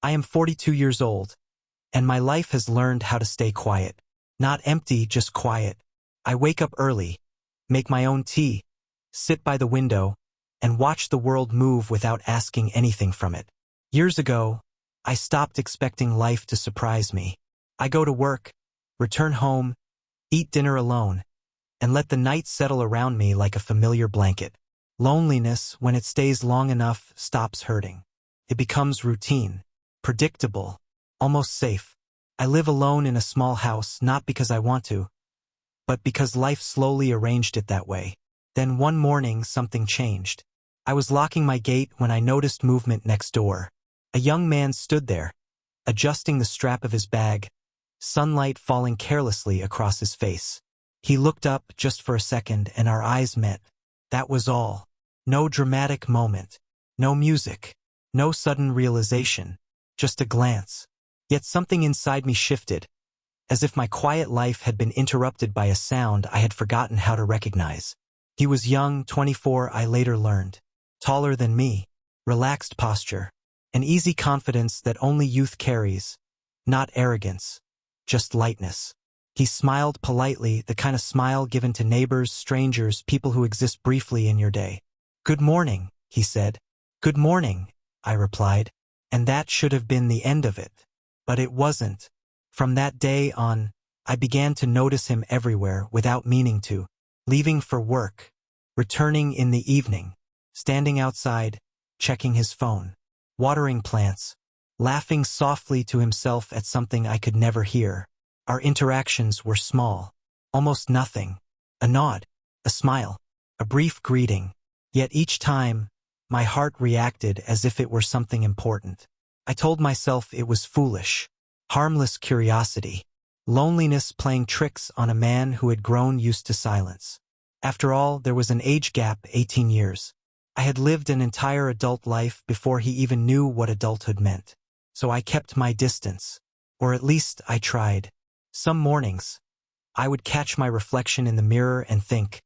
I am 42 years old, and my life has learned how to stay quiet. Not empty, just quiet. I wake up early, make my own tea, sit by the window, and watch the world move without asking anything from it. Years ago, I stopped expecting life to surprise me. I go to work, return home, eat dinner alone, and let the night settle around me like a familiar blanket. Loneliness, when it stays long enough, stops hurting. It becomes routine, predictable, almost safe. I live alone in a small house, not because I want to, but because life slowly arranged it that way. Then one morning, something changed. I was locking my gate when I noticed movement next door. A young man stood there, adjusting the strap of his bag, sunlight falling carelessly across his face. He looked up just for a second and our eyes met. That was all. No dramatic moment. No music. No sudden realization. Just a glance. Yet something inside me shifted, as if my quiet life had been interrupted by a sound I had forgotten how to recognize. He was young, 24, I later learned. Taller than me. Relaxed posture. An easy confidence that only youth carries. Not arrogance. Just lightness. He smiled politely, the kind of smile given to neighbors, strangers, people who exist briefly in your day. "Good morning," he said. "Good morning," I replied. And that should have been the end of it. But it wasn't. From that day on, I began to notice him everywhere without meaning to. Leaving for work. Returning in the evening. Standing outside, checking his phone. Watering plants. Laughing softly to himself at something I could never hear. Our interactions were small. Almost nothing. A nod. A smile. A brief greeting. Yet each time, my heart reacted as if it were something important. I told myself it was foolish. Harmless curiosity. Loneliness playing tricks on a man who had grown used to silence. After all, there was an age gap, 18 years. I had lived an entire adult life before he even knew what adulthood meant. So I kept my distance. Or at least I tried. Some mornings, I would catch my reflection in the mirror and think,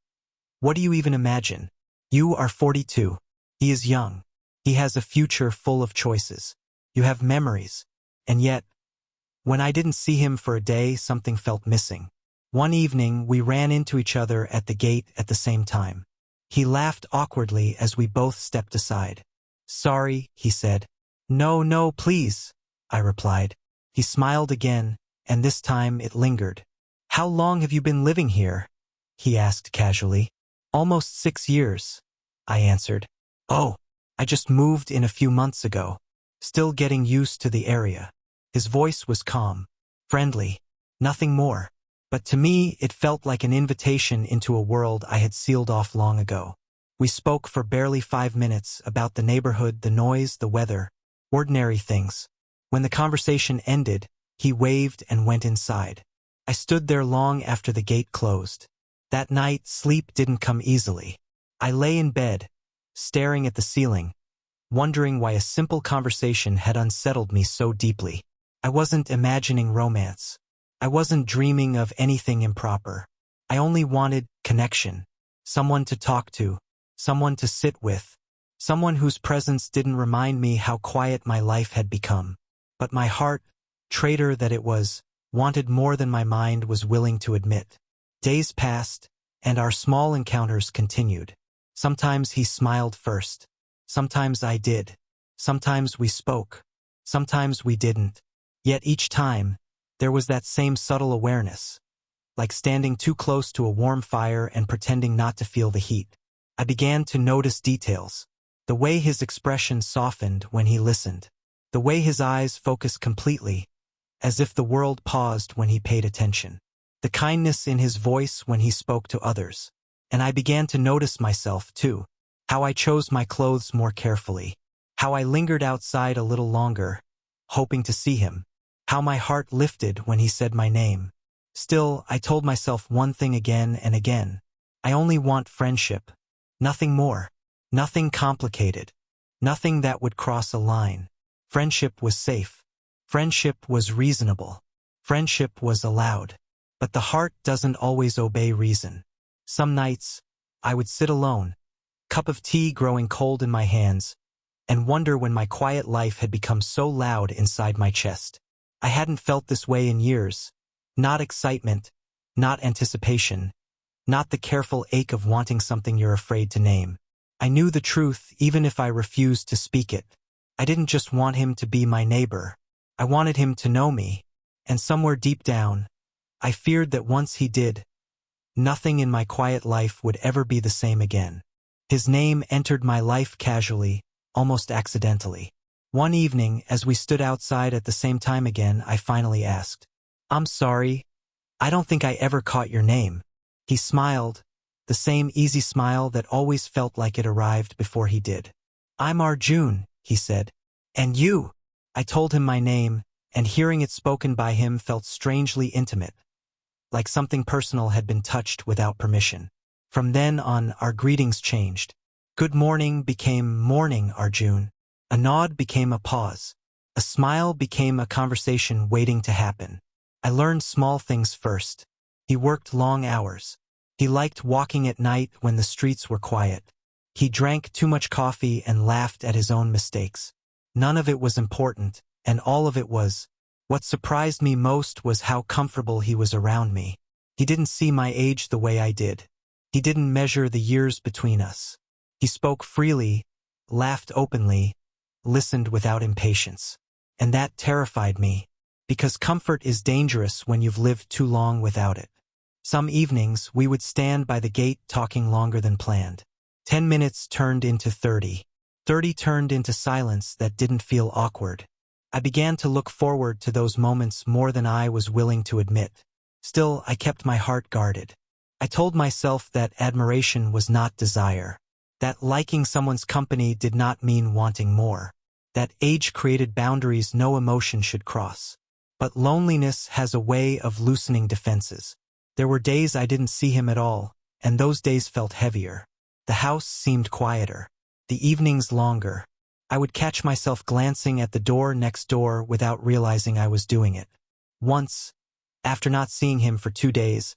what do you even imagine? You are 42. He is young. He has a future full of choices. You have memories. And yet, when I didn't see him for a day, something felt missing. One evening, we ran into each other at the gate at the same time. He laughed awkwardly as we both stepped aside. "Sorry," he said. "No, no, please," I replied. He smiled again, and this time it lingered. "How long have you been living here?" he asked casually. "Almost 6 years," I answered. "Oh, I just moved in a few months ago. Still getting used to the area." His voice was calm, friendly, nothing more. But to me, it felt like an invitation into a world I had sealed off long ago. We spoke for barely 5 minutes about the neighborhood, the noise, the weather, ordinary things. When the conversation ended, he waved and went inside. I stood there long after the gate closed. That night, sleep didn't come easily. I lay in bed, staring at the ceiling, wondering why a simple conversation had unsettled me so deeply. I wasn't imagining romance. I wasn't dreaming of anything improper. I only wanted connection. Someone to talk to. Someone to sit with. Someone whose presence didn't remind me how quiet my life had become. But my heart, traitor that it was, wanted more than my mind was willing to admit. Days passed, and our small encounters continued. Sometimes he smiled first. Sometimes I did. Sometimes we spoke. Sometimes we didn't. Yet each time, there was that same subtle awareness, like standing too close to a warm fire and pretending not to feel the heat. I began to notice details. The way his expression softened when he listened. The way his eyes focused completely, as if the world paused when he paid attention. The kindness in his voice when he spoke to others. And I began to notice myself, too. How I chose my clothes more carefully. How I lingered outside a little longer, hoping to see him. How my heart lifted when he said my name. Still, I told myself one thing again and again. I only want friendship. Nothing more. Nothing complicated. Nothing that would cross a line. Friendship was safe. Friendship was reasonable. Friendship was allowed. But the heart doesn't always obey reason. Some nights, I would sit alone, cup of tea growing cold in my hands, and wonder when my quiet life had become so loud inside my chest. I hadn't felt this way in years. Not excitement, not anticipation, not the careful ache of wanting something you're afraid to name. I knew the truth even if I refused to speak it. I didn't just want him to be my neighbor. I wanted him to know me. And somewhere deep down, I feared that once he did, nothing in my quiet life would ever be the same again. His name entered my life casually, almost accidentally. One evening, as we stood outside at the same time again, I finally asked, "I'm sorry, I don't think I ever caught your name." He smiled, the same easy smile that always felt like it arrived before he did. "I'm Arjun," he said. "And you?" I told him my name, and hearing it spoken by him felt strangely intimate, like something personal had been touched without permission. From then on, our greetings changed. Good morning became morning, Arjun. A nod became a pause. A smile became a conversation waiting to happen. I learned small things first. He worked long hours. He liked walking at night when the streets were quiet. He drank too much coffee and laughed at his own mistakes. None of it was important, and all of it was. What surprised me most was how comfortable he was around me. He didn't see my age the way I did. He didn't measure the years between us. He spoke freely, laughed openly, listened without impatience. And that terrified me, because comfort is dangerous when you've lived too long without it. Some evenings, we would stand by the gate talking longer than planned. 10 minutes turned into 30. 30 turned into silence that didn't feel awkward. I began to look forward to those moments more than I was willing to admit. Still, I kept my heart guarded. I told myself that admiration was not desire. That liking someone's company did not mean wanting more. That age created boundaries no emotion should cross. But loneliness has a way of loosening defenses. There were days I didn't see him at all, and those days felt heavier. The house seemed quieter. The evenings longer. I would catch myself glancing at the door next door without realizing I was doing it. Once, after not seeing him for 2 days,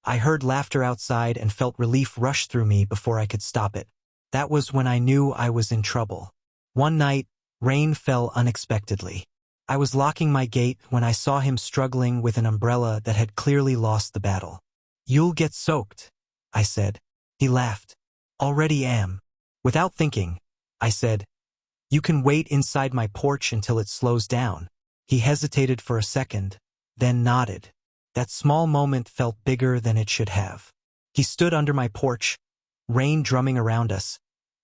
I heard laughter outside and felt relief rush through me before I could stop it. That was when I knew I was in trouble. One night, rain fell unexpectedly. I was locking my gate when I saw him struggling with an umbrella that had clearly lost the battle. "You'll get soaked," I said. He laughed. "Already am." Without thinking, I said, "You can wait inside my porch until it slows down." He hesitated for a second, then nodded. That small moment felt bigger than it should have. He stood under my porch, rain drumming around us,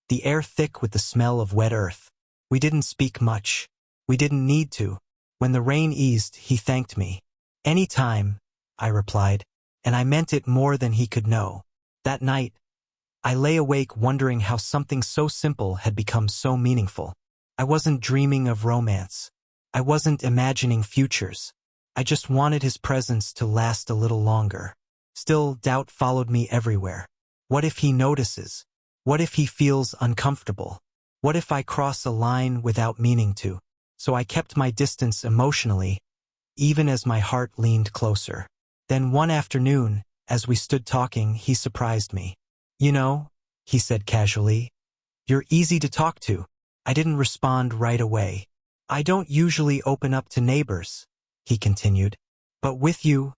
the air thick with the smell of wet earth. We didn't speak much. We didn't need to. When the rain eased, he thanked me. "Any time," I replied, and I meant it more than he could know. That night, I lay awake wondering how something so simple had become so meaningful. I wasn't dreaming of romance. I wasn't imagining futures. I just wanted his presence to last a little longer. Still, doubt followed me everywhere. What if he notices? What if he feels uncomfortable? What if I cross a line without meaning to? So I kept my distance emotionally, even as my heart leaned closer. Then one afternoon, as we stood talking, he surprised me. "You know," he said casually, "you're easy to talk to." I didn't respond right away. "I don't usually open up to neighbors," he continued. "But with you,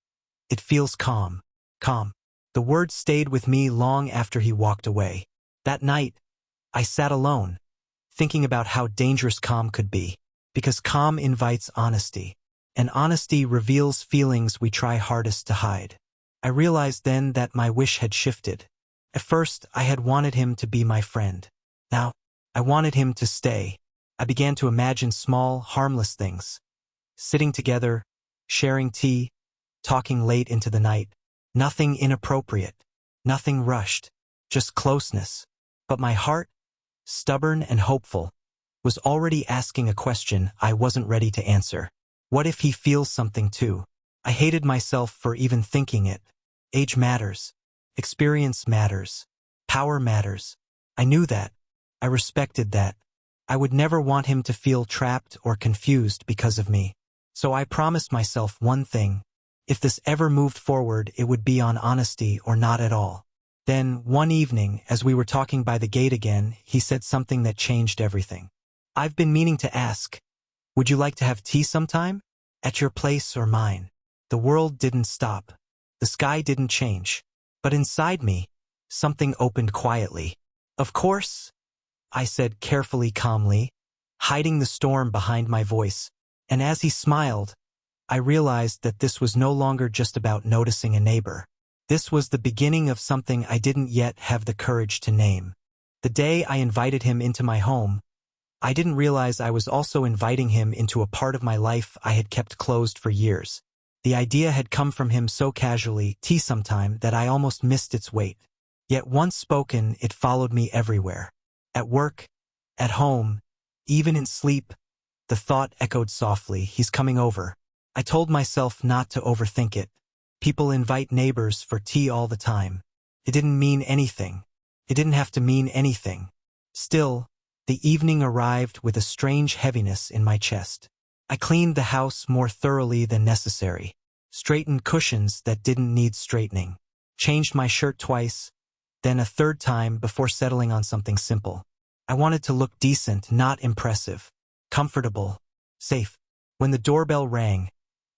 it feels calm." Calm. The word stayed with me long after he walked away. That night, I sat alone, thinking about how dangerous calm could be. Because calm invites honesty, and honesty reveals feelings we try hardest to hide. I realized then that my wish had shifted. At first, I had wanted him to be my friend. Now, I wanted him to stay. I began to imagine small, harmless things. Sitting together, sharing tea, talking late into the night. Nothing inappropriate, nothing rushed, just closeness. But my heart, stubborn and hopeful, was already asking a question I wasn't ready to answer. What if he feels something too? I hated myself for even thinking it. Age matters. Experience matters. Power matters. I knew that. I respected that. I would never want him to feel trapped or confused because of me. So I promised myself one thing. If this ever moved forward, it would be on honesty or not at all. Then, one evening, as we were talking by the gate again, he said something that changed everything. I've been meaning to ask, would you like to have tea sometime? At your place or mine? The world didn't stop. The sky didn't change. But inside me, something opened quietly. Of course, I said carefully, calmly, hiding the storm behind my voice. And as he smiled, I realized that this was no longer just about noticing a neighbor. This was the beginning of something I didn't yet have the courage to name. The day I invited him into my home, I didn't realize I was also inviting him into a part of my life I had kept closed for years. The idea had come from him so casually, tea sometime, that I almost missed its weight. Yet once spoken, it followed me everywhere. At work, at home, even in sleep, the thought echoed softly, he's coming over. I told myself not to overthink it. People invite neighbors for tea all the time. It didn't mean anything. It didn't have to mean anything. Still, the evening arrived with a strange heaviness in my chest. I cleaned the house more thoroughly than necessary, straightened cushions that didn't need straightening, changed my shirt twice, then a third time before settling on something simple. I wanted to look decent, not impressive, comfortable, safe. When the doorbell rang,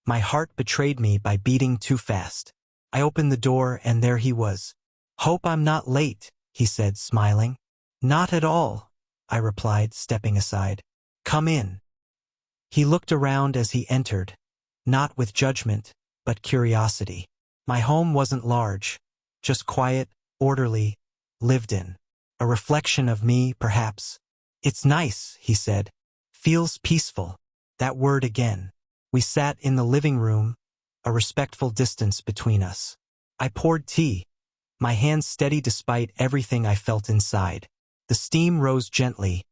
my heart betrayed me by beating too fast. I opened the door and there he was. "Hope I'm not late," he said, smiling. "Not at all," I replied, stepping aside. "Come in." He looked around as he entered, not with judgment, but curiosity. My home wasn't large, just quiet, orderly, lived in. A reflection of me, perhaps. "It's nice," he said. "Feels peaceful." That word again. We sat in the living room, a respectful distance between us. I poured tea, my hands steady despite everything I felt inside. The steam rose gently,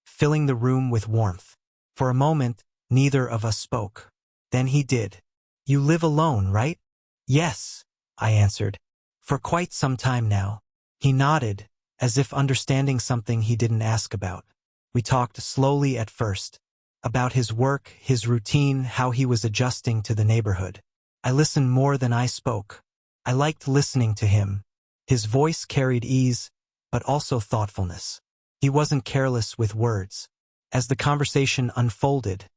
filling the room with warmth. For a moment, neither of us spoke. Then he did. "You live alone, right?" "Yes," I answered. "For quite some time now." He nodded, as if understanding something he didn't ask about. We talked slowly at first, about his work, his routine, how he was adjusting to the neighborhood. I listened more than I spoke. I liked listening to him. His voice carried ease, but also thoughtfulness. He wasn't careless with words. As the conversation unfolded,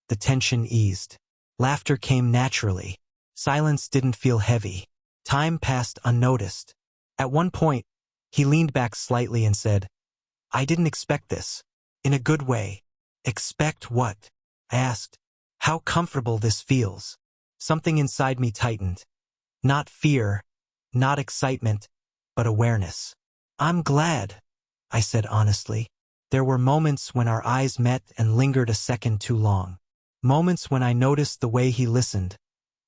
the tension eased. Laughter came naturally. Silence didn't feel heavy. Time passed unnoticed. At one point, he leaned back slightly and said, "I didn't expect this." In a good way. "Expect what?" I asked. "How comfortable this feels." Something inside me tightened. Not fear, not excitement, but awareness. "I'm glad," I said honestly. There were moments when our eyes met and lingered a second too long. Moments when I noticed the way he listened,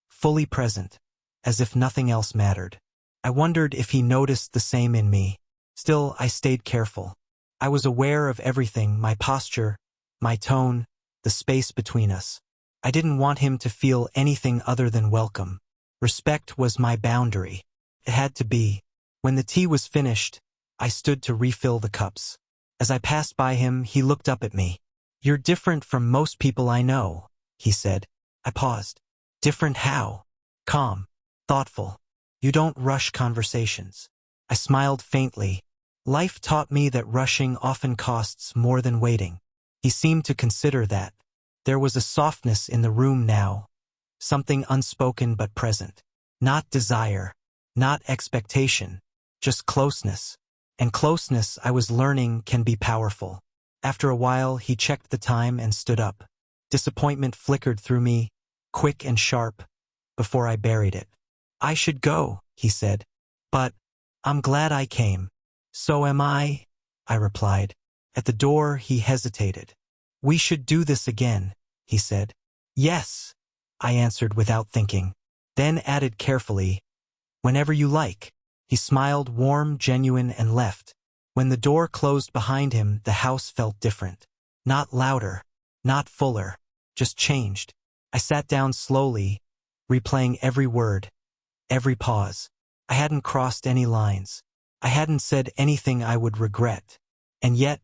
fully present, as if nothing else mattered. I wondered if he noticed the same in me. Still, I stayed careful. I was aware of everything, my posture, my tone, the space between us. I didn't want him to feel anything other than welcome. Respect was my boundary. It had to be. When the tea was finished, I stood to refill the cups. As I passed by him, he looked up at me. "You're different from most people I know," he said. I paused. "Different how?" "Calm. Thoughtful. You don't rush conversations." I smiled faintly. Life taught me that rushing often costs more than waiting. He seemed to consider that. There was a softness in the room now, something unspoken but present. Not desire, not expectation, just closeness. And closeness, I was learning, can be powerful. After a while, he checked the time and stood up. Disappointment flickered through me, quick and sharp, before I buried it. "I should go," he said. "But I'm glad I came." "So am I," I replied. At the door, he hesitated. "We should do this again," he said. "Yes," I answered without thinking. Then added carefully, "Whenever you like." He smiled, warm, genuine, and left. When the door closed behind him, the house felt different. Not louder, not fuller, just changed. I sat down slowly, replaying every word, every pause. I hadn't crossed any lines. I hadn't said anything I would regret. And yet,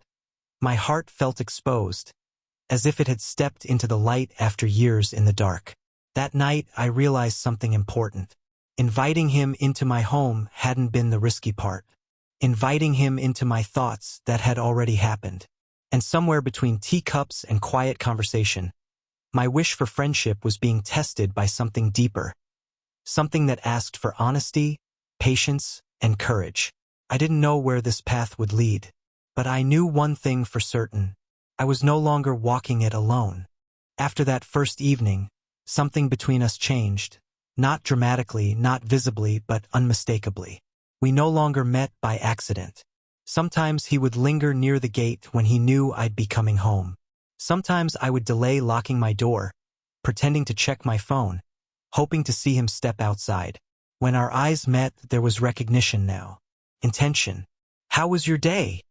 my heart felt exposed, as if it had stepped into the light after years in the dark. That night, I realized something important. Inviting him into my home hadn't been the risky part. Inviting him into my thoughts, that had already happened. And somewhere between teacups and quiet conversation, my wish for friendship was being tested by something deeper, something that asked for honesty, patience, and courage. I didn't know where this path would lead, but I knew one thing for certain. I was no longer walking it alone. After that first evening, something between us changed, not dramatically, not visibly, but unmistakably. We no longer met by accident. Sometimes he would linger near the gate when he knew I'd be coming home. Sometimes I would delay locking my door, pretending to check my phone, hoping to see him step outside. When our eyes met, there was recognition now. Intention. "How was your day?"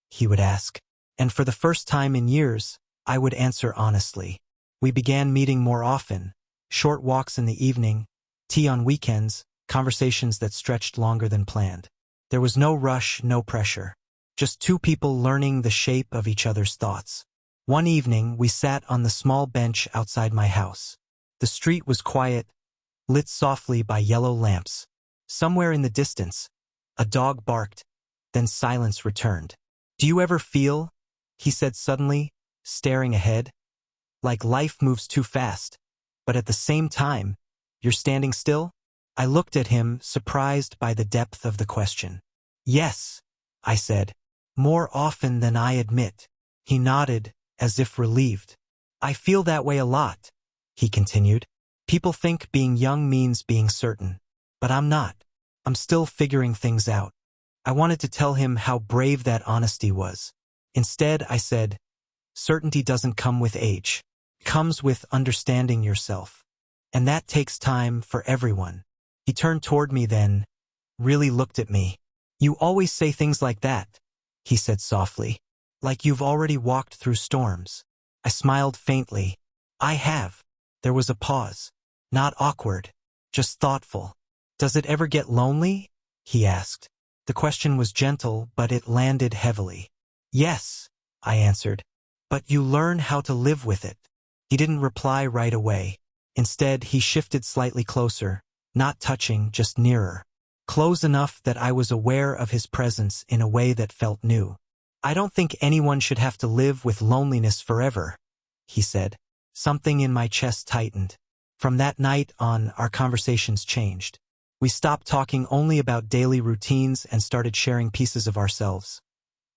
he would ask. And for the first time in years, I would answer honestly. We began meeting more often, short walks in the evening, tea on weekends, conversations that stretched longer than planned. There was no rush, no pressure. Just two people learning the shape of each other's thoughts. One evening, we sat on the small bench outside my house. The street was quiet, lit softly by yellow lamps. Somewhere in the distance, a dog barked, then silence returned. "Do you ever feel," he said suddenly, staring ahead, "like life moves too fast, but at the same time, you're standing still?" I looked at him, surprised by the depth of the question. "Yes," I said, "more often than I admit." He nodded, as if relieved. "I feel that way a lot," he continued. "People think being young means being certain. But I'm not. I'm still figuring things out." I wanted to tell him how brave that honesty was. Instead, I said, "Certainty doesn't come with age. It comes with understanding yourself. And that takes time for everyone." He turned toward me then, really looked at me. "You always say things like that," he said softly, "like you've already walked through storms." I smiled faintly. "I have." There was a pause. Not awkward, just thoughtful. "Does it ever get lonely?" he asked. The question was gentle, but it landed heavily. "Yes," I answered. "But you learn how to live with it." He didn't reply right away. Instead, he shifted slightly closer, not touching, just nearer. Close enough that I was aware of his presence in a way that felt new. "I don't think anyone should have to live with loneliness forever," he said. Something in my chest tightened. From that night on, our conversations changed. We stopped talking only about daily routines and started sharing pieces of ourselves.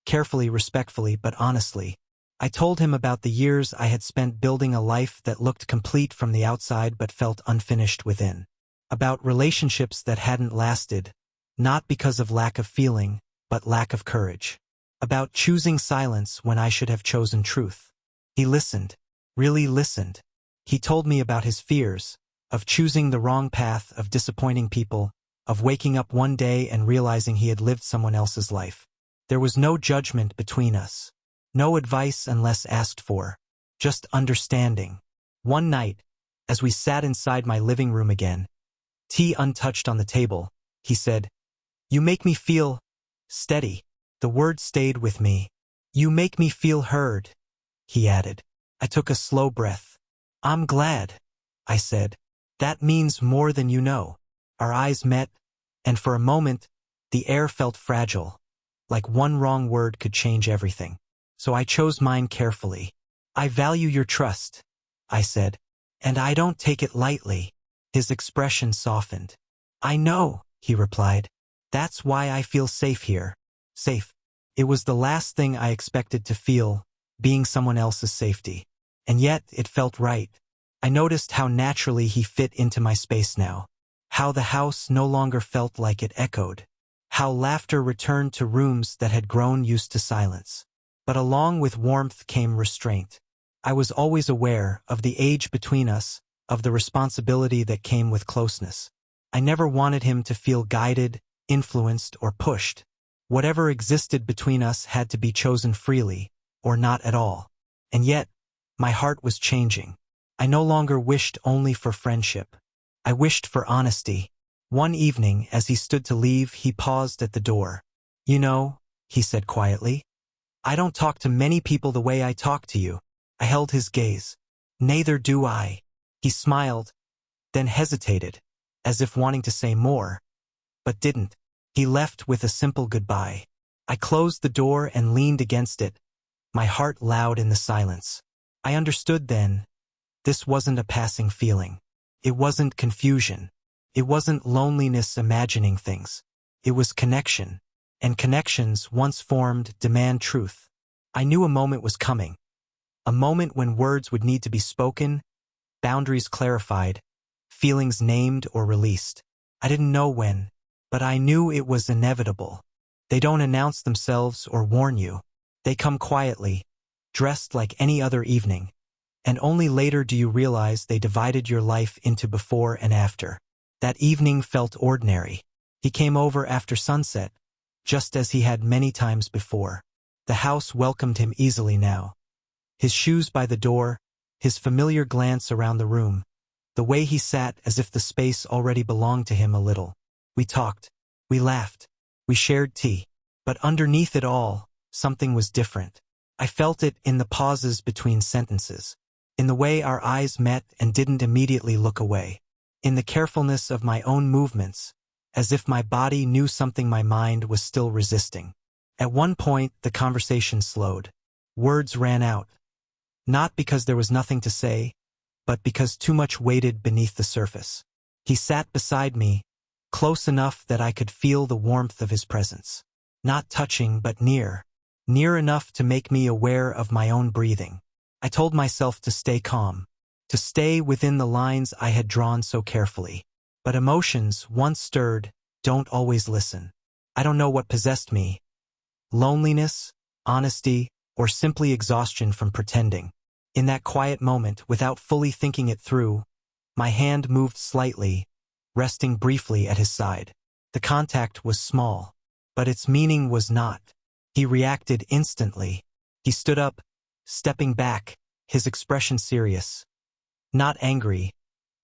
Carefully, respectfully, but honestly. I told him about the years I had spent building a life that looked complete from the outside but felt unfinished within. About relationships that hadn't lasted, not because of lack of feeling, but lack of courage. About choosing silence when I should have chosen truth. He listened, really listened. He told me about his fears, of choosing the wrong path, of disappointing people, of waking up one day and realizing he had lived someone else's life. There was no judgment between us. No advice unless asked for. Just understanding. One night, as we sat inside my living room again, tea untouched on the table, he said, "You make me feel steady." The word stayed with me. "You make me feel heard," he added. I took a slow breath. "I'm glad," I said. "That means more than you know." Our eyes met, and for a moment, the air felt fragile, like one wrong word could change everything. So I chose mine carefully. "I value your trust," I said, "and I don't take it lightly." His expression softened. "I know," he replied. "That's why I feel safe here." Safe. It was the last thing I expected to feel, being someone else's safety. And yet, it felt right. I noticed how naturally he fit into my space now. How the house no longer felt like it echoed. How laughter returned to rooms that had grown used to silence. But along with warmth came restraint. I was always aware of the age between us, of the responsibility that came with closeness. I never wanted him to feel guided, influenced, or pushed. Whatever existed between us had to be chosen freely, or not at all. And yet, my heart was changing. I no longer wished only for friendship. I wished for honesty. One evening, as he stood to leave, he paused at the door. "You know," he said quietly, "I don't talk to many people the way I talk to you." I held his gaze. "Neither do I." He smiled, then hesitated, as if wanting to say more, but didn't. He left with a simple goodbye. I closed the door and leaned against it, my heart loud in the silence. I understood then. This wasn't a passing feeling. It wasn't confusion. It wasn't loneliness imagining things. It was connection. And connections, once formed, demand truth. I knew a moment was coming. A moment when words would need to be spoken, boundaries clarified, feelings named or released. I didn't know when, but I knew it was inevitable. They don't announce themselves or warn you. They come quietly, dressed like any other evening. And only later do you realize they divided your life into before and after. That evening felt ordinary. He came over after sunset, just as he had many times before. The house welcomed him easily now. His shoes by the door, his familiar glance around the room, the way he sat as if the space already belonged to him a little. We talked. We laughed. We shared tea. But underneath it all, something was different. I felt it in the pauses between sentences, in the way our eyes met and didn't immediately look away, in the carefulness of my own movements, as if my body knew something my mind was still resisting. At one point, the conversation slowed. Words ran out. Not because there was nothing to say, but because too much waited beneath the surface. He sat beside me, close enough that I could feel the warmth of his presence. Not touching, but near. Near enough to make me aware of my own breathing. I told myself to stay calm, to stay within the lines I had drawn so carefully. But emotions, once stirred, don't always listen. I don't know what possessed me. Loneliness, honesty, or simply exhaustion from pretending. In that quiet moment, without fully thinking it through, my hand moved slightly, resting briefly at his side. The contact was small, but its meaning was not. He reacted instantly. He stood up, stepping back, his expression serious. Not angry,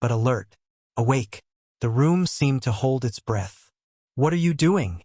but alert, awake. The room seemed to hold its breath. "What are you doing?"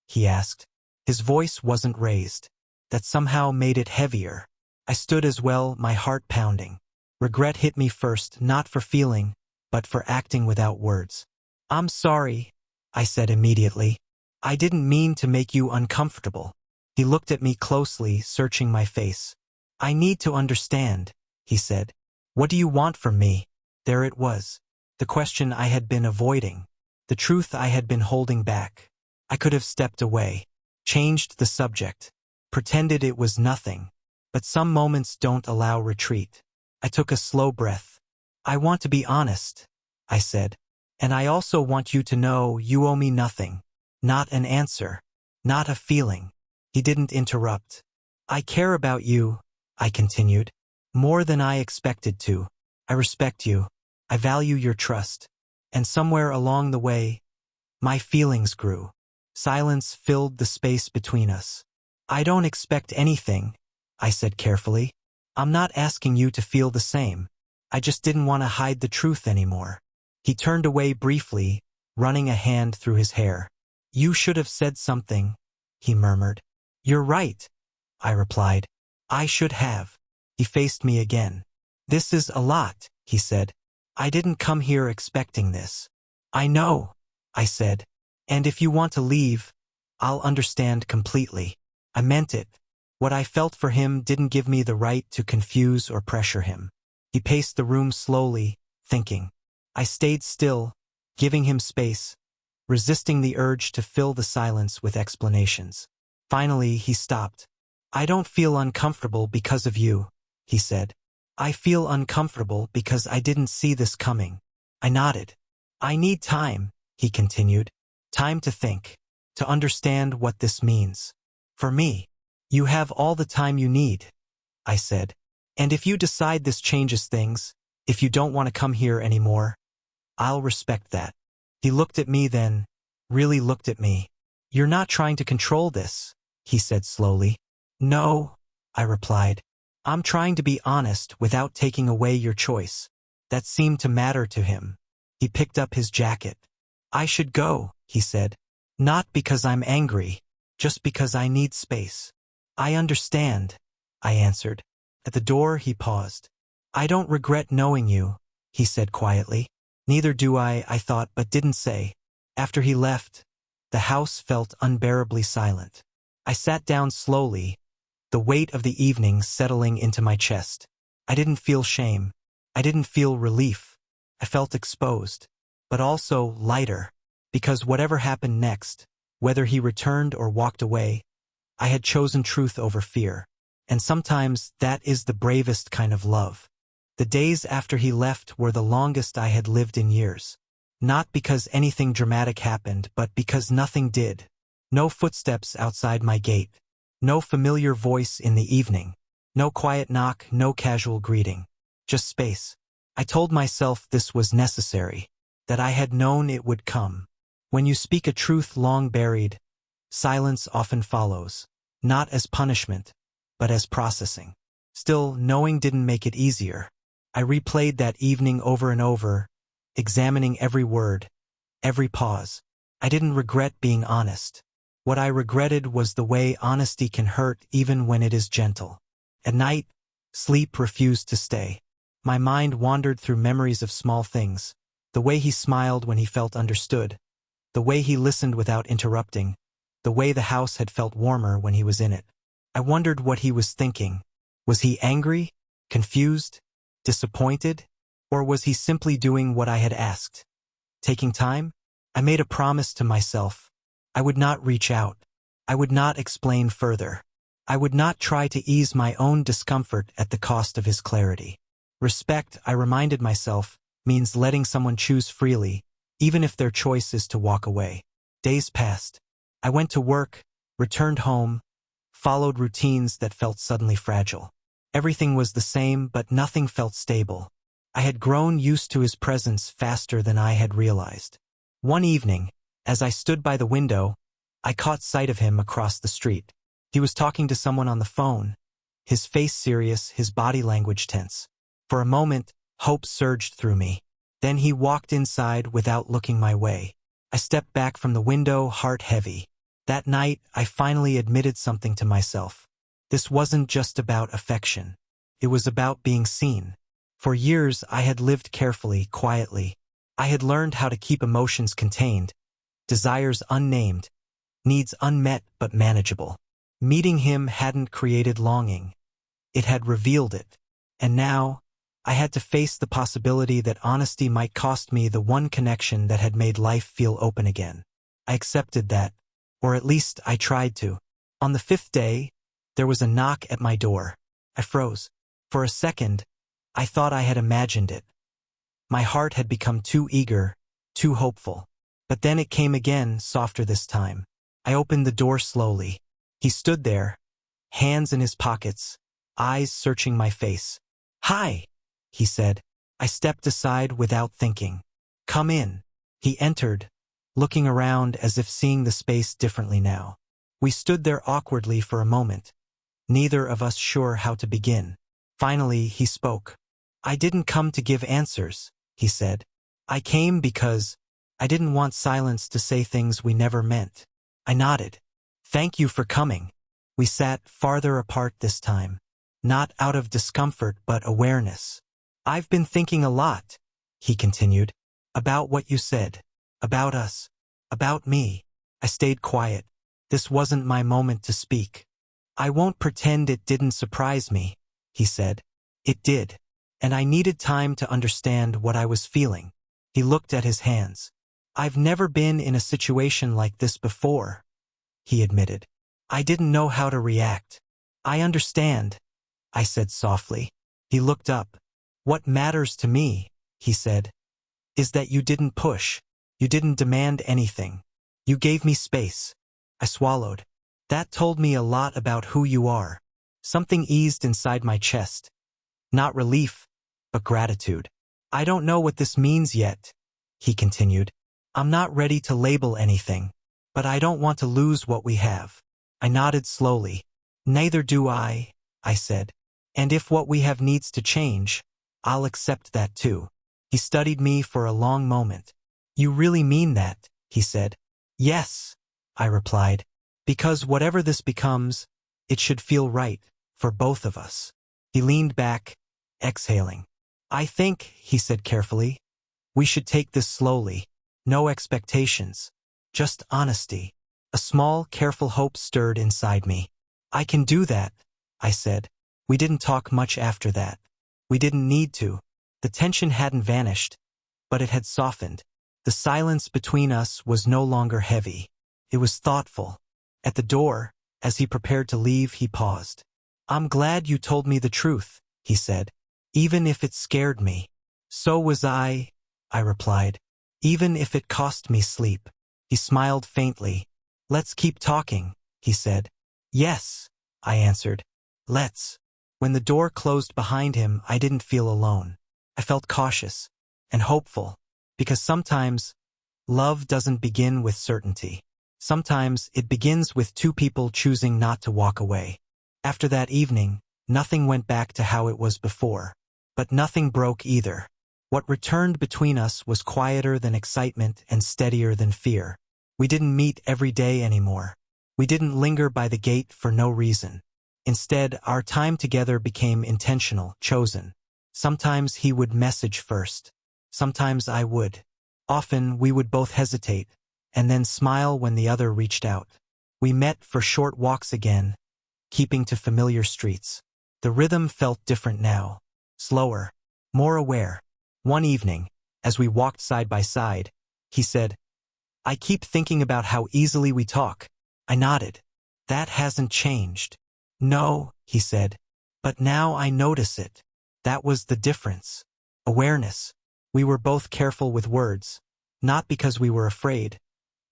he asked. His voice wasn't raised. That somehow made it heavier. I stood as well, my heart pounding. Regret hit me first, not for feeling, but for acting without words. "I'm sorry," I said immediately. "I didn't mean to make you uncomfortable." He looked at me closely, searching my face. "I need to understand," he said. "What do you want from me?" There it was. The question I had been avoiding. The truth I had been holding back. I could have stepped away, changed the subject, pretended it was nothing. But some moments don't allow retreat. I took a slow breath. "I want to be honest," I said. "And I also want you to know you owe me nothing. Not an answer. Not a feeling." He didn't interrupt. "I care about you," I continued. "More than I expected to. I respect you. I value your trust." And somewhere along the way, my feelings grew. Silence filled the space between us. "I don't expect anything," I said carefully. "I'm not asking you to feel the same. I just didn't want to hide the truth anymore." He turned away briefly, running a hand through his hair. "You should have said something," he murmured. "You're right," I replied. "I should have." He faced me again. "This is a lot," he said. "I didn't come here expecting this." "I know," I said. "And if you want to leave, I'll understand completely." I meant it. What I felt for him didn't give me the right to confuse or pressure him. He paced the room slowly, thinking. I stayed still, giving him space, resisting the urge to fill the silence with explanations. Finally, he stopped. "I don't feel uncomfortable because of you," he said. "I feel uncomfortable because I didn't see this coming." I nodded. "I need time," he continued. "Time to think, to understand what this means. For me. You have all the time you need," I said. "And if you decide this changes things, if you don't want to come here anymore, I'll respect that." He looked at me then, really looked at me. "You're not trying to control this," he said slowly. "No," I replied. "I'm trying to be honest without taking away your choice." That seemed to matter to him. He picked up his jacket. "I should go," he said. "Not because I'm angry, just because I need space." "I understand," I answered. At the door he paused. "I don't regret knowing you," he said quietly. "Neither do I thought, but didn't say." After he left, the house felt unbearably silent. I sat down slowly, the weight of the evening settling into my chest. I didn't feel shame. I didn't feel relief. I felt exposed, but also lighter, because whatever happened next, whether he returned or walked away, I had chosen truth over fear. And sometimes that is the bravest kind of love. The days after he left were the longest I had lived in years. Not because anything dramatic happened, but because nothing did. No footsteps outside my gate. No familiar voice in the evening. No quiet knock, no casual greeting. Just space. I told myself this was necessary, that I had known it would come. When you speak a truth long buried, silence often follows, not as punishment, but as processing. Still, knowing didn't make it easier. I replayed that evening over and over, examining every word, every pause. I didn't regret being honest. What I regretted was the way honesty can hurt even when it is gentle. At night, sleep refused to stay. My mind wandered through memories of small things, the way he smiled when he felt understood, the way he listened without interrupting, the way the house had felt warmer when he was in it. I wondered what he was thinking. Was he angry, confused, disappointed, or was he simply doing what I had asked? Taking time? I made a promise to myself. I would not reach out. I would not explain further. I would not try to ease my own discomfort at the cost of his clarity. Respect, I reminded myself, means letting someone choose freely, even if their choice is to walk away. Days passed. I went to work, returned home, followed routines that felt suddenly fragile. Everything was the same, but nothing felt stable. I had grown used to his presence faster than I had realized. One evening, as I stood by the window, I caught sight of him across the street. He was talking to someone on the phone, his face serious, his body language tense. For a moment, hope surged through me. Then he walked inside without looking my way. I stepped back from the window, heart heavy. That night, I finally admitted something to myself. This wasn't just about affection. It was about being seen. For years, I had lived carefully, quietly. I had learned how to keep emotions contained, desires unnamed, needs unmet but manageable. Meeting him hadn't created longing. It had revealed it. And now, I had to face the possibility that honesty might cost me the one connection that had made life feel open again. I accepted that, or at least I tried to. On the 5th day, there was a knock at my door. I froze. For a second, I thought I had imagined it. My heart had become too eager, too hopeful. But then it came again, softer this time. I opened the door slowly. He stood there, hands in his pockets, eyes searching my face. "Hi," he said. I stepped aside without thinking. "Come in." He entered, looking around as if seeing the space differently now. We stood there awkwardly for a moment, neither of us sure how to begin. Finally, he spoke. "I didn't come to give answers," he said. "I came because I didn't want silence to say things we never meant." I nodded. "Thank you for coming." We sat farther apart this time, not out of discomfort but awareness. "I've been thinking a lot," he continued, "about what you said, about us, about me." I stayed quiet. This wasn't my moment to speak. "I won't pretend it didn't surprise me," he said. "It did. And I needed time to understand what I was feeling." He looked at his hands. "I've never been in a situation like this before," he admitted. "I didn't know how to react." "I understand," I said softly. He looked up. "What matters to me," he said, "is that you didn't push. You didn't demand anything. You gave me space." I swallowed. That told me a lot about who you are. Something eased inside my chest. Not relief, but gratitude. "I don't know what this means yet," he continued. "I'm not ready to label anything, but I don't want to lose what we have." I nodded slowly. "Neither do I," I said. "And if what we have needs to change, I'll accept that too." He studied me for a long moment. "You really mean that?" he said. "Yes," I replied. "Because whatever this becomes, it should feel right, for both of us." He leaned back, exhaling. "I think," he said carefully, "we should take this slowly. No expectations. Just honesty." A small, careful hope stirred inside me. "I can do that," I said. We didn't talk much after that. We didn't need to. The tension hadn't vanished, but it had softened. The silence between us was no longer heavy. It was thoughtful. At the door, as he prepared to leave, he paused. I'm glad you told me the truth, he said, even if it scared me. So was I replied, even if it cost me sleep. He smiled faintly. Let's keep talking, he said. Yes, I answered. Let's. When the door closed behind him, I didn't feel alone. I felt cautious and hopeful, because sometimes love doesn't begin with certainty. Sometimes it begins with two people choosing not to walk away. After that evening, nothing went back to how it was before. But nothing broke either. What returned between us was quieter than excitement and steadier than fear. We didn't meet every day anymore. We didn't linger by the gate for no reason. Instead, our time together became intentional, chosen. Sometimes he would message first. Sometimes I would. Often we would both hesitate, and then smile when the other reached out. We met for short walks again, keeping to familiar streets. The rhythm felt different now. Slower, more aware. One evening, as we walked side by side, he said, I keep thinking about how easily we talk. I nodded. That hasn't changed. No, he said, but now I notice it. That was the difference. Awareness. We were both careful with words, not because we were afraid,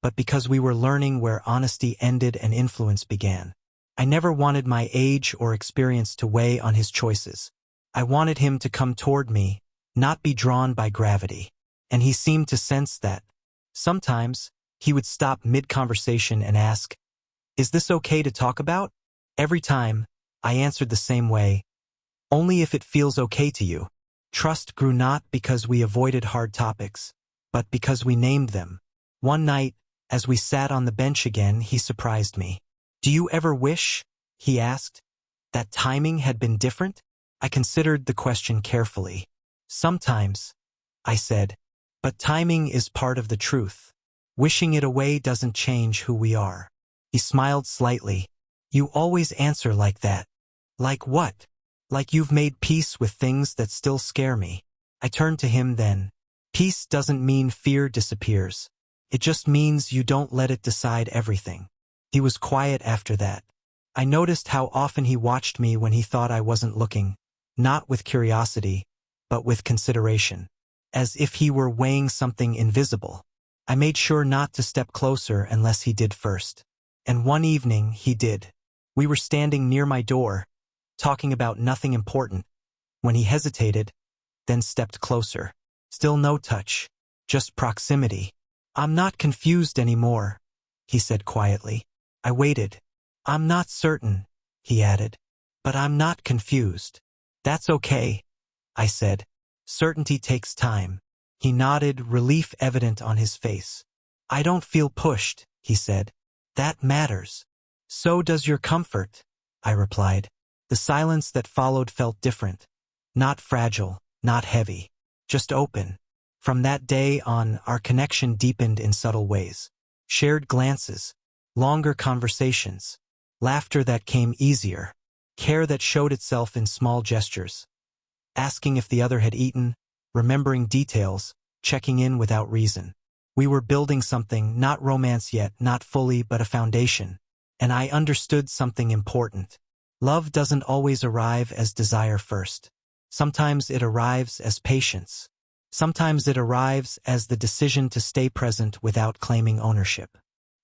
but because we were learning where honesty ended and influence began. I never wanted my age or experience to weigh on his choices. I wanted him to come toward me, not be drawn by gravity. And he seemed to sense that. Sometimes, he would stop mid-conversation and ask, Is this okay to talk about? Every time, I answered the same way, only if it feels okay to you. Trust grew not because we avoided hard topics, but because we named them. One night, as we sat on the bench again, he surprised me. Do you ever wish, he asked, that timing had been different? I considered the question carefully. Sometimes, I said, but timing is part of the truth. Wishing it away doesn't change who we are. He smiled slightly. You always answer like that. Like what? Like you've made peace with things that still scare me. I turned to him then. Peace doesn't mean fear disappears. It just means you don't let it decide everything. He was quiet after that. I noticed how often he watched me when he thought I wasn't looking, not with curiosity, but with consideration, as if he were weighing something invisible. I made sure not to step closer unless he did first. And one evening, he did. We were standing near my door, talking about nothing important, when he hesitated, then stepped closer. Still no touch, just proximity. I'm not confused anymore, he said quietly. I waited. I'm not certain, he added, but I'm not confused. That's okay, I said. Certainty takes time. He nodded, relief evident on his face. I don't feel pushed, he said. That matters. So does your comfort, I replied. The silence that followed felt different. Not fragile, not heavy, just open. From that day on, our connection deepened in subtle ways. Shared glances, longer conversations, laughter that came easier, care that showed itself in small gestures. Asking if the other had eaten, remembering details, checking in without reason. We were building something, not romance yet, not fully, but a foundation. And I understood something important. Love doesn't always arrive as desire first. Sometimes it arrives as patience. Sometimes it arrives as the decision to stay present without claiming ownership.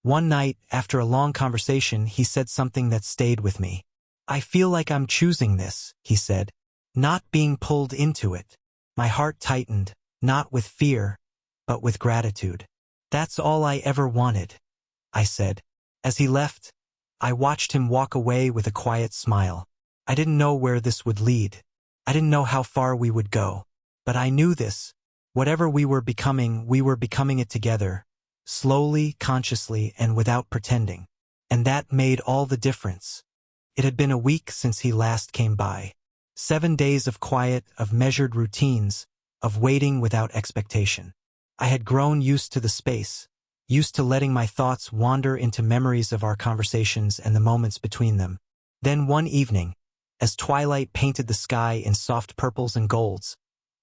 One night, after a long conversation, he said something that stayed with me. I feel like I'm choosing this, he said, not being pulled into it. My heart tightened, not with fear, but with gratitude. That's all I ever wanted, I said. As he left, I watched him walk away with a quiet smile. I didn't know where this would lead. I didn't know how far we would go. But I knew this. Whatever we were becoming it together, slowly, consciously, and without pretending. And that made all the difference. It had been a week since he last came by. 7 days of quiet, of measured routines, of waiting without expectation. I had grown used to the space, used to letting my thoughts wander into memories of our conversations and the moments between them. Then one evening, As twilight painted the sky in soft purples and golds,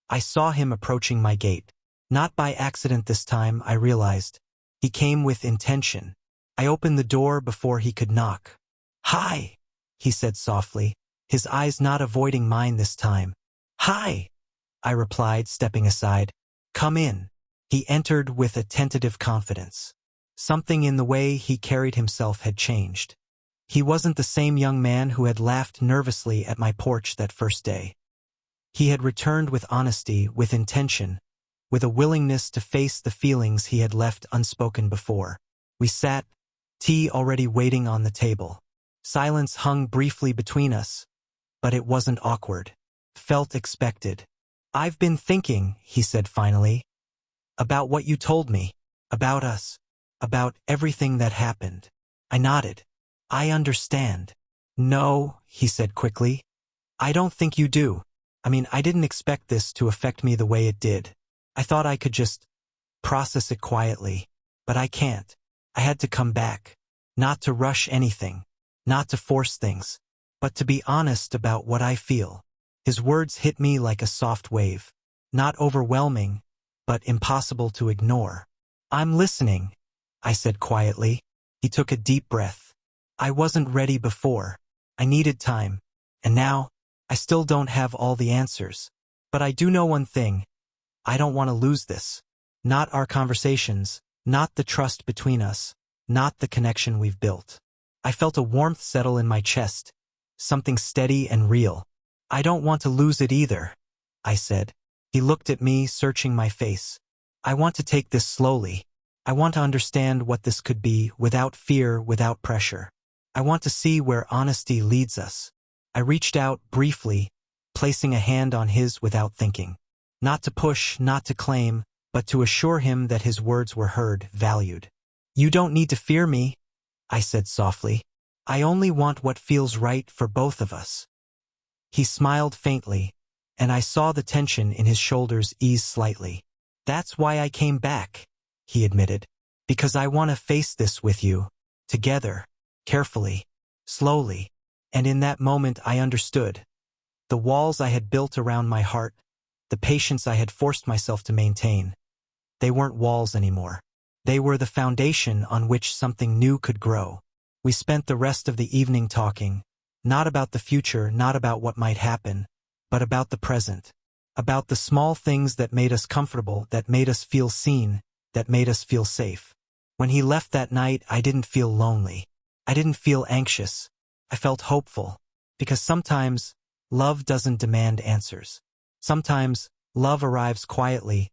I saw him approaching my gate. Not by accident this time, I realized. He came with intention. I opened the door before he could knock. "Hi," he said softly, his eyes not avoiding mine this time. "Hi," I replied, stepping aside. "Come in." He entered with a tentative confidence. Something in the way he carried himself had changed. He wasn't the same young man who had laughed nervously at my porch that first day. He had returned with honesty, with intention, with a willingness to face the feelings he had left unspoken before. We sat, tea already waiting on the table. Silence hung briefly between us, but it wasn't awkward. Felt expected. "I've been thinking," he said finally, "about what you told me, about us, about everything that happened." I nodded. "I understand." "No," he said quickly. "I don't think you do. I didn't expect this to affect me the way it did. I thought I could just process it quietly, but I can't. I had to come back. Not to rush anything, not to force things, but to be honest about what I feel." His words hit me like a soft wave. Not overwhelming, but impossible to ignore. "I'm listening," I said quietly. He took a deep breath. "I wasn't ready before. I needed time. And now, I still don't have all the answers. But I do know one thing. I don't want to lose this. Not our conversations, not the trust between us, not the connection we've built." I felt a warmth settle in my chest, something steady and real. "I don't want to lose it either," I said. He looked at me, searching my face. "I want to take this slowly. I want to understand what this could be, without fear, without pressure. I want to see where honesty leads us." I reached out briefly, placing a hand on his without thinking. Not to push, not to claim, but to assure him that his words were heard, valued. "You don't need to fear me," I said softly. "I only want what feels right for both of us." He smiled faintly, and I saw the tension in his shoulders ease slightly. "That's why I came back," he admitted. "Because I want to face this with you, together, carefully, slowly." And in that moment I understood. The walls I had built around my heart, the patience I had forced myself to maintain, they weren't walls anymore. They were the foundation on which something new could grow. We spent the rest of the evening talking, not about the future, not about what might happen, but about the present. About the small things that made us comfortable, that made us feel seen, that made us feel safe. When he left that night, I didn't feel lonely. I didn't feel anxious. I felt hopeful. Because sometimes, love doesn't demand answers. Sometimes, love arrives quietly,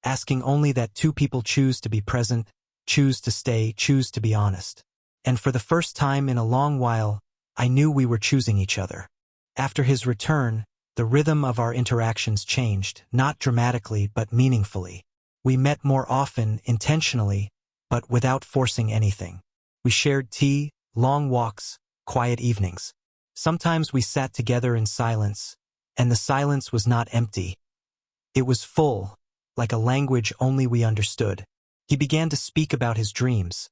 asking only that two people choose to be present, choose to stay, choose to be honest. And for the first time in a long while, I knew we were choosing each other. After his return, the rhythm of our interactions changed, not dramatically but meaningfully. We met more often, intentionally, but without forcing anything. We shared tea, long walks, quiet evenings. Sometimes we sat together in silence, and the silence was not empty. It was full, like a language only we understood. He began to speak about his dreams,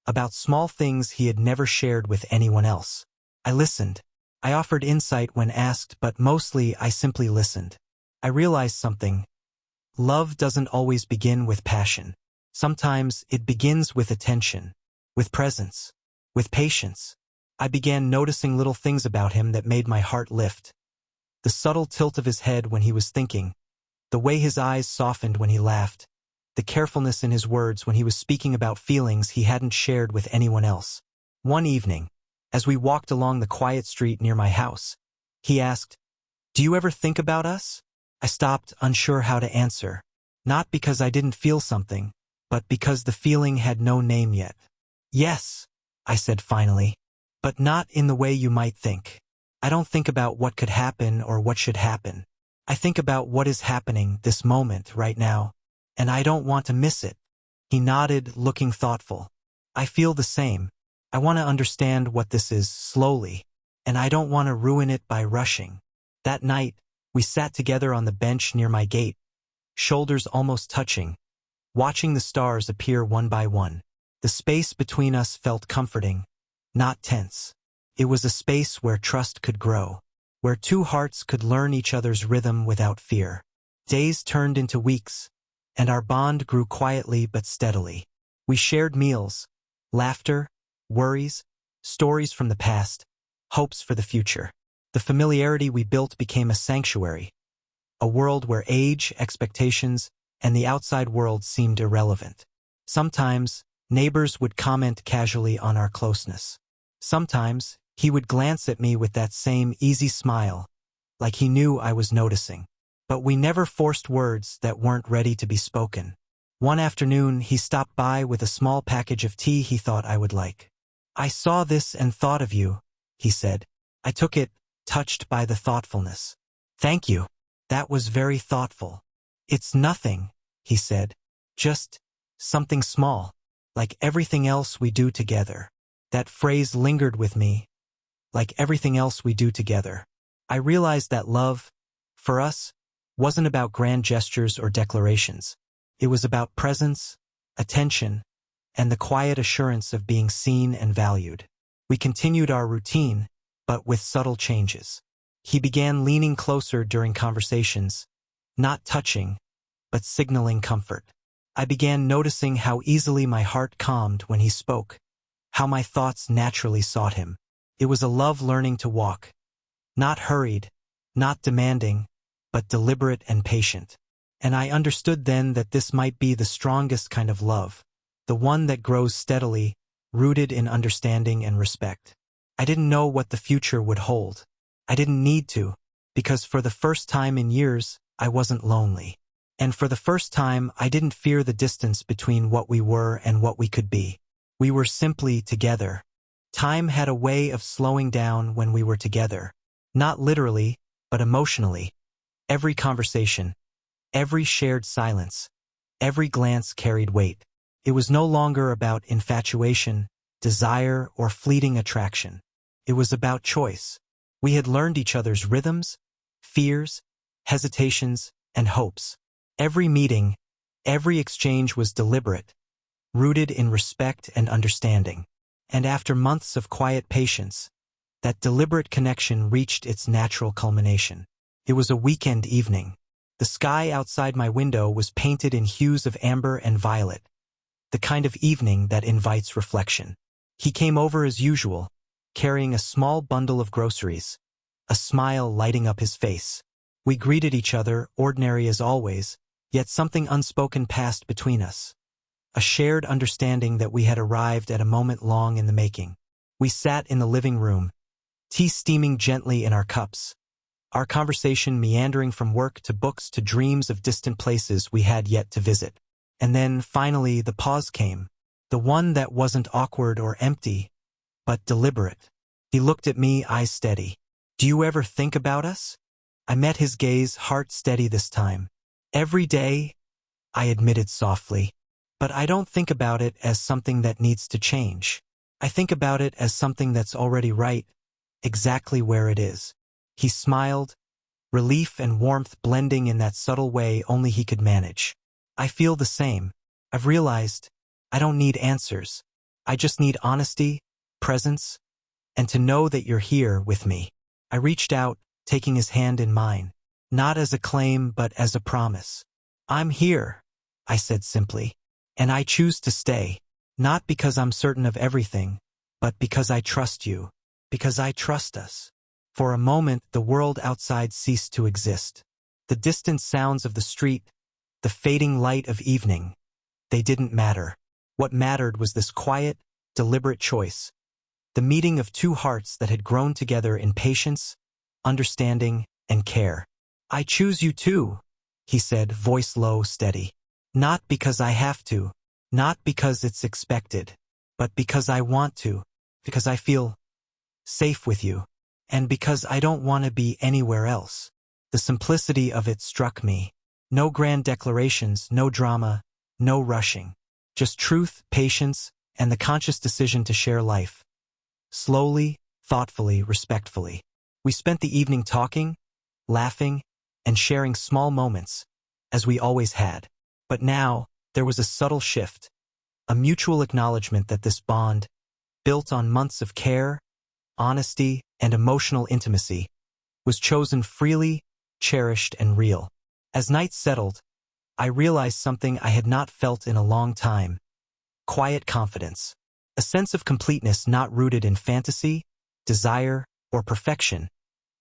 about small things he had never shared with anyone else. I listened. I offered insight when asked, but mostly I simply listened. I realized something. Love doesn't always begin with passion. Sometimes it begins with attention, with presence, with patience. I began noticing little things about him that made my heart lift. The subtle tilt of his head when he was thinking, the way his eyes softened when he laughed, the carefulness in his words when he was speaking about feelings he hadn't shared with anyone else. One evening, as we walked along the quiet street near my house, he asked, "Do you ever think about us?" I stopped, unsure how to answer. Not because I didn't feel something, but because the feeling had no name yet. "Yes," I said finally, "but not in the way you might think. I don't think about what could happen or what should happen. I think about what is happening this moment, right now, and I don't want to miss it." He nodded, looking thoughtful. "I feel the same. I want to understand what this is, slowly, and I don't want to ruin it by rushing." That night, we sat together on the bench near my gate, shoulders almost touching, watching the stars appear one by one. The space between us felt comforting, not tense. It was a space where trust could grow. where two hearts could learn each other's rhythm without fear. Days turned into weeks, and our bond grew quietly but steadily. We shared meals, laughter, worries, stories from the past, hopes for the future. The familiarity we built became a sanctuary, a world where age, expectations, and the outside world seemed irrelevant. Sometimes, neighbors would comment casually on our closeness. Sometimes, he would glance at me with that same easy smile, like he knew I was noticing. But we never forced words that weren't ready to be spoken. One afternoon, he stopped by with a small package of tea he thought I would like. "I saw this and thought of you," he said. I took it, touched by the thoughtfulness. "Thank you. That was very thoughtful." "It's nothing," he said. "Just something small, like everything else we do together." That phrase lingered with me, like everything else we do together. I realized that love, for us, wasn't about grand gestures or declarations. It was about presence, attention, and the quiet assurance of being seen and valued. We continued our routine, but with subtle changes. He began leaning closer during conversations, not touching, but signaling comfort. I began noticing how easily my heart calmed when he spoke, how my thoughts naturally sought him. It was a love learning to walk, not hurried, not demanding, but deliberate and patient. And I understood then that this might be the strongest kind of love, the one that grows steadily, rooted in understanding and respect. I didn't know what the future would hold. I didn't need to, because for the first time in years, I wasn't lonely. And for the first time, I didn't fear the distance between what we were and what we could be. We were simply together. Time had a way of slowing down when we were together. Not literally, but emotionally. Every conversation, every shared silence, every glance carried weight. It was no longer about infatuation, desire, or fleeting attraction. It was about choice. We had learned each other's rhythms, fears, hesitations, and hopes. Every meeting, every exchange was deliberate, rooted in respect and understanding. And after months of quiet patience, that deliberate connection reached its natural culmination. It was a weekend evening. The sky outside my window was painted in hues of amber and violet, the kind of evening that invites reflection. He came over as usual, carrying a small bundle of groceries, a smile lighting up his face. We greeted each other, ordinary as always, yet something unspoken passed between us. A shared understanding that we had arrived at a moment long in the making. We sat in the living room, tea steaming gently in our cups, our conversation meandering from work to books to dreams of distant places we had yet to visit. And then, finally, the pause came, the one that wasn't awkward or empty, but deliberate. He looked at me, eyes steady. "Do you ever think about us?" I met his gaze, heart steady this time. "Every day," I admitted softly. "But I don't think about it as something that needs to change. I think about it as something that's already right, exactly where it is." He smiled, relief and warmth blending in that subtle way only he could manage. "I feel the same. I've realized I don't need answers. I just need honesty, presence, and to know that you're here with me." I reached out, taking his hand in mine, not as a claim but as a promise. "I'm here," I said simply, "and I choose to stay, not because I'm certain of everything, but because I trust you, because I trust us." For a moment, the world outside ceased to exist. The distant sounds of the street, the fading light of evening, they didn't matter. What mattered was this quiet, deliberate choice, the meeting of two hearts that had grown together in patience, understanding, and care. "I choose you too," he said, voice low, steady. "Not because I have to, not because it's expected, but because I want to, because I feel safe with you. And because I don't want to be anywhere else." The simplicity of it struck me. No grand declarations, no drama, no rushing. Just truth, patience, and the conscious decision to share life. Slowly, thoughtfully, respectfully. We spent the evening talking, laughing, and sharing small moments, as we always had. But now, there was a subtle shift, a mutual acknowledgement that this bond, built on months of care, honesty, and emotional intimacy, was chosen freely, cherished, and real. As night settled, I realized something I had not felt in a long time: quiet confidence. A sense of completeness not rooted in fantasy, desire, or perfection,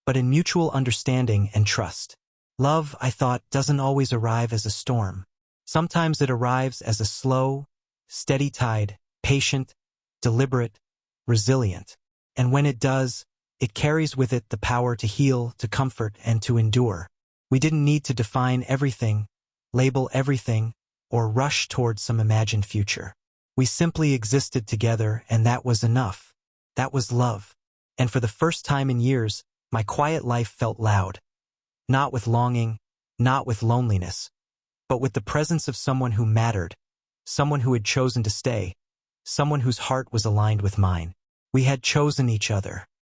but in mutual understanding and trust. Love, I thought, doesn't always arrive as a storm. Sometimes it arrives as a slow, steady tide, patient, deliberate, resilient. And when it does, it carries with it the power to heal, to comfort, and to endure. We didn't need to define everything, label everything, or rush towards some imagined future. We simply existed together, and that was enough. That was love. And for the first time in years, my quiet life felt loud. Not with longing, not with loneliness, but with the presence of someone who mattered, someone who had chosen to stay, someone whose heart was aligned with mine. We had chosen each other.